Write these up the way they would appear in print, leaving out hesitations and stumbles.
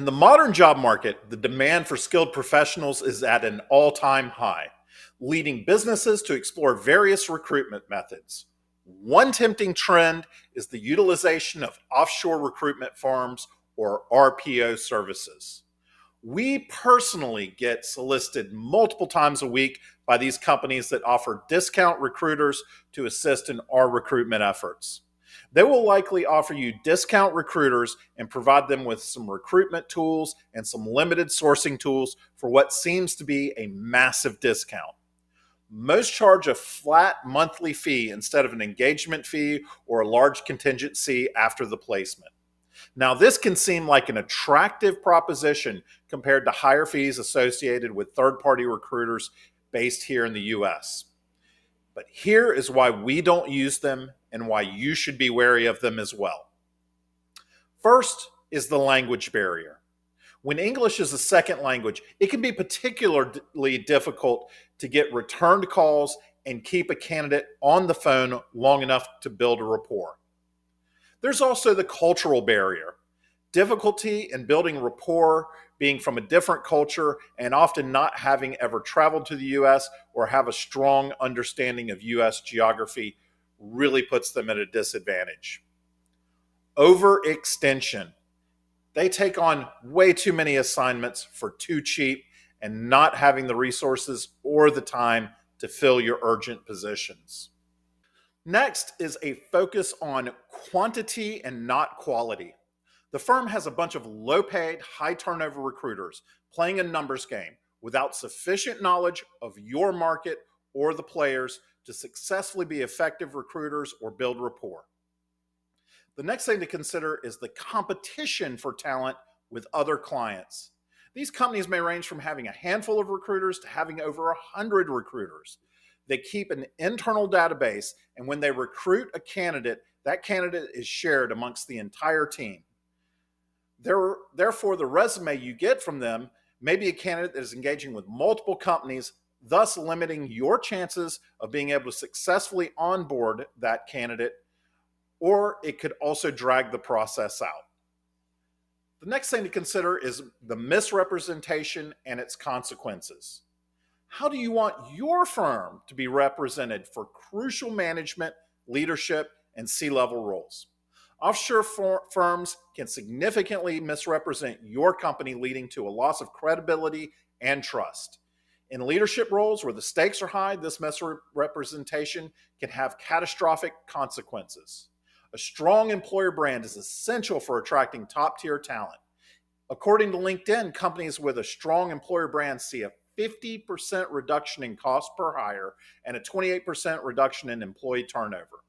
In the modern job market, the demand for skilled professionals is at an all-time high, leading businesses to explore various recruitment methods. One tempting trend is the utilization of offshore recruitment firms or RPO services. We personally get solicited multiple times a week by these companies that offer discount recruiters to assist in our recruitment efforts. They will likely offer you discount recruiters and provide them with some recruitment tools and some limited sourcing tools for what seems to be a massive discount. Most charge a flat monthly fee instead of an engagement fee or a large contingency after the placement. Now, this can seem like an attractive proposition compared to higher fees associated with third-party recruiters based here in the US. But here is why we don't use them and why you should be wary of them as well. First is the language barrier. When English is a second language, it can be particularly difficult to get returned calls and keep a candidate on the phone long enough to build a rapport. There's also the cultural barrier. Difficulty in building rapport, being from a different culture, and often not having ever traveled to the US or have a strong understanding of US geography really puts them at a disadvantage. Overextension. They take on way too many assignments for too cheap and not having the resources or the time to fill your urgent positions. Next is a focus on quantity and not quality. The firm has a bunch of low-paid, high-turnover recruiters playing a numbers game without sufficient knowledge of your market or the players to successfully be effective recruiters or build rapport. The next thing to consider is the competition for talent with other clients. These companies may range from having a handful of recruiters to having over 100 recruiters. They keep an internal database, and when they recruit a candidate, that candidate is shared amongst the entire team. Therefore, the resume you get from them may be a candidate that is engaging with multiple companies, thus limiting your chances of being able to successfully onboard that candidate, or it could also drag the process out. The next thing to consider is the misrepresentation and its consequences. How do you want your firm to be represented for crucial management, leadership, and C-level roles? Offshore firms can significantly misrepresent your company, leading to a loss of credibility and trust. In leadership roles where the stakes are high, this misrepresentation can have catastrophic consequences. A strong employer brand is essential for attracting top-tier talent. According to LinkedIn, companies with a strong employer brand see a 50% reduction in cost per hire and a 28% reduction in employee turnover.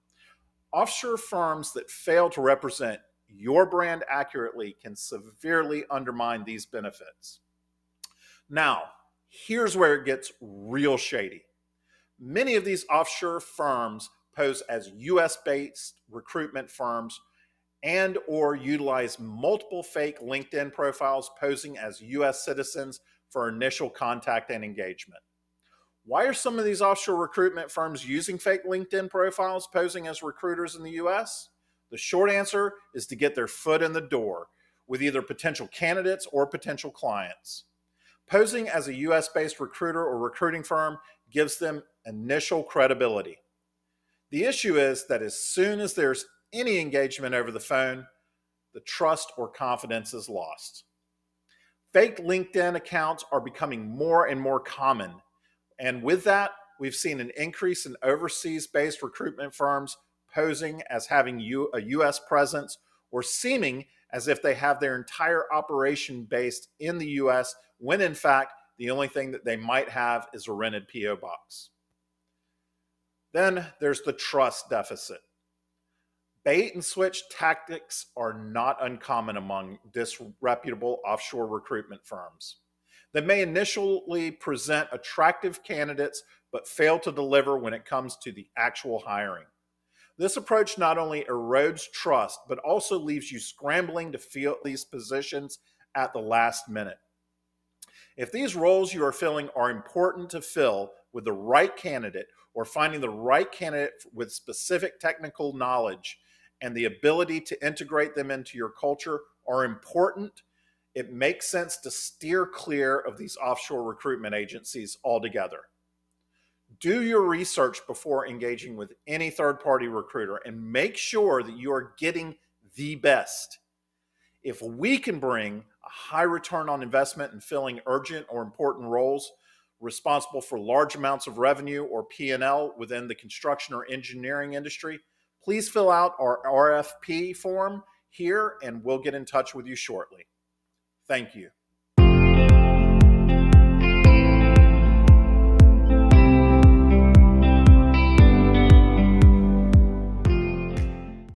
Offshore firms that fail to represent your brand accurately can severely undermine these benefits. Now, here's where it gets real shady. Many of these offshore firms pose as US-based recruitment firms and or utilize multiple fake LinkedIn profiles posing as US citizens for initial contact and engagement. Why are some of these offshore recruitment firms using fake LinkedIn profiles posing as recruiters in the US? The short answer is to get their foot in the door with either potential candidates or potential clients. Posing as a US-based recruiter or recruiting firm gives them initial credibility. The issue is that as soon as there's any engagement over the phone, the trust or confidence is lost. Fake LinkedIn accounts are becoming more and more common. And with that, we've seen an increase in overseas-based recruitment firms posing as having a US presence or seeming as if they have their entire operation based in the US, when in fact, the only thing that they might have is a rented PO box. Then there's the trust deficit. Bait and switch tactics are not uncommon among disreputable offshore recruitment firms. They may initially present attractive candidates, but fail to deliver when it comes to the actual hiring. This approach not only erodes trust, but also leaves you scrambling to fill these positions at the last minute. If these roles you are filling are important to fill with the right candidate, or finding the right candidate with specific technical knowledge and the ability to integrate them into your culture are important, it makes sense to steer clear of these offshore recruitment agencies altogether. Do your research before engaging with any third-party recruiter and make sure that you are getting the best. If we can bring a high return on investment in filling urgent or important roles responsible for large amounts of revenue or P&L within the construction or engineering industry, please fill out our RFP form here and we'll get in touch with you shortly. Thank you.